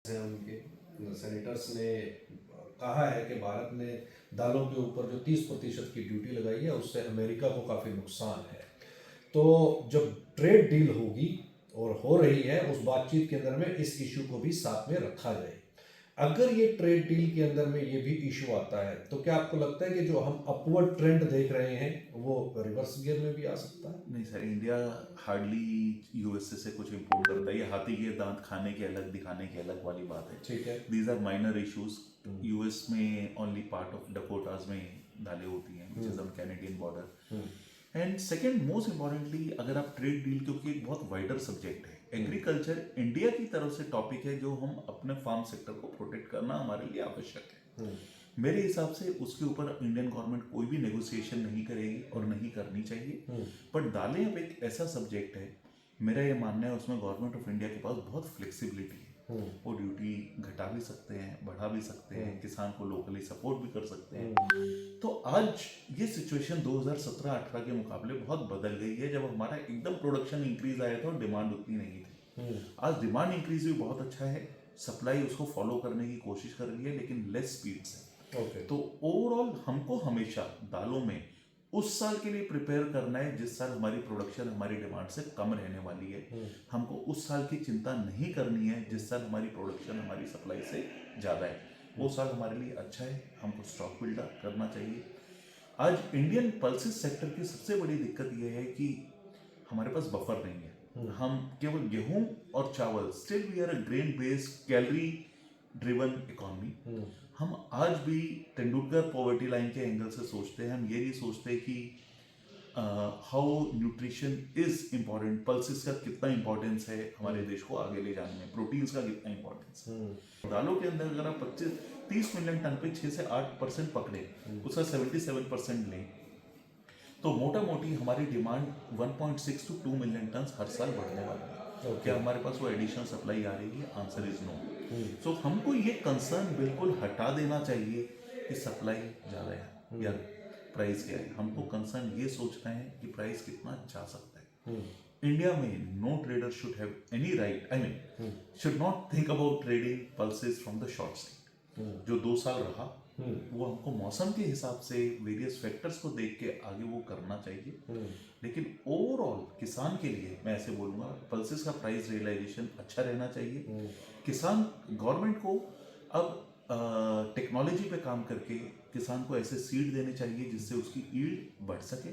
हैं उनके सेनेटर्स ने कहा है कि भारत ने दालों के ऊपर जो 30% की ड्यूटी लगाई है उससे अमेरिका को काफ़ी नुकसान है। तो जब ट्रेड डील होगी और हो रही है उस बातचीत के अंदर में इस इशू को भी साथ में रखा जाए। अगर ये ट्रेड डील के अंदर में ये भी इशू आता है तो क्या आपको लगता है कि जो हम अपवर्ड ट्रेंड देख रहे हैं वो रिवर्स गियर में भी आ सकता है? नहीं सर, इंडिया हार्डली यूएसए से कुछ इम्पोर्ट करता है। ये हाथी के दांत खाने के अलग दिखाने के अलग वाली बात है। ठीक है। These are minor issues. US में ओनली पार्ट ऑफ डकोटास में दालें होती हैं which is on Canadian border. And second most importantly, अगर आप ट्रेड डील, क्योंकि एक बहुत वाइडर सब्जेक्ट है, एग्रीकल्चर इंडिया की तरफ से टॉपिक है जो हम अपने फार्म सेक्टर को प्रोटेक्ट करना हमारे लिए आवश्यक है। मेरे हिसाब से उसके ऊपर इंडियन गवर्नमेंट कोई भी नेगोशिएशन नहीं करेगी और नहीं करनी चाहिए। बट दालें अब एक ऐसा सब्जेक्ट है, मेरा ये मानना है उसमें गवर्नमेंट ऑफ इंडिया के पास बहुत फ्लेक्सिबिलिटी है। वो ड्यूटी घटा भी सकते हैं, बढ़ा भी सकते हैं, किसान को लोकली सपोर्ट भी कर सकते हैं। तो आज ये सिचुएशन 2017-18 के मुकाबले बहुत बदल गई है, जब हमारा एकदम प्रोडक्शन इंक्रीज आया था और डिमांड उतनी नहीं थी। आज डिमांड इंक्रीज भी बहुत अच्छा है, सप्लाई उसको फॉलो करने की कोशिश कर रही है लेकिन लेस स्पीड से। तो ओवरऑल हमको हमेशा दालों में उस साल के लिए प्रिपेयर करना है जिस साल हमारी प्रोडक्शन हमारी डिमांड से कम रहने वाली है। हमको उस साल की चिंता नहीं करनी है जिस साल हमारी प्रोडक्शन हमारी सप्लाई से ज़्यादा है। वो साल हमारे लिए अच्छा है, हमको स्टॉक बिल्डअप करना चाहिए। आज इंडियन पल्सेस सेक्टर की सबसे बड़ी दिक्कत यह है कि हमारे पास बफर नहीं है। हम केवल गेहूं और चावल, still we are a grain based calorie driven economy. हम आज भी तेंदुलकर पॉवर्टी लाइन के एंगल से सोचते हैं। हम ये नहीं सोचते कि how nutrition is important, pulses का कितना इंपॉर्टेंस है हमारे देश को आगे ले जाने में, प्रोटीन्स का कितना इंपॉर्टेंस है। दालों के अंदर अगर आप 25-30 मिलियन टन पे 6 से 8% पकड़े, उसका 77% लें, तो मोटा मोटी हमारी डिमांड 1.6 to 2 मिलियन टन हर साल बढ़ने वाली है। क्या हमारे पास वो एडिशनल सप्लाई आ रही है? Answer is no. सो हमको ये कंसर्न बिल्कुल हटा देना चाहिए कि सप्लाई ज़्यादा है या प्राइस क्या है। हमको कंसर्न ये सोचना है कि प्राइस कितना जा सकता है। इंडिया में no trader should have any right, I mean should not think about trading pulses from the short side. जो 2 साल रहा वो हमको मौसम के हिसाब से वेरियस फैक्टर्स को देख के आगे वो करना चाहिए। लेकिन ओवरऑल किसान के लिए मैं ऐसे बोलूँगा, पल्सेस का प्राइस रियलाइजेशन अच्छा रहना चाहिए। किसान, गवर्नमेंट को अब टेक्नोलॉजी पे काम करके किसान को ऐसे सीड देने चाहिए जिससे उसकी ईल्ड बढ़ सके।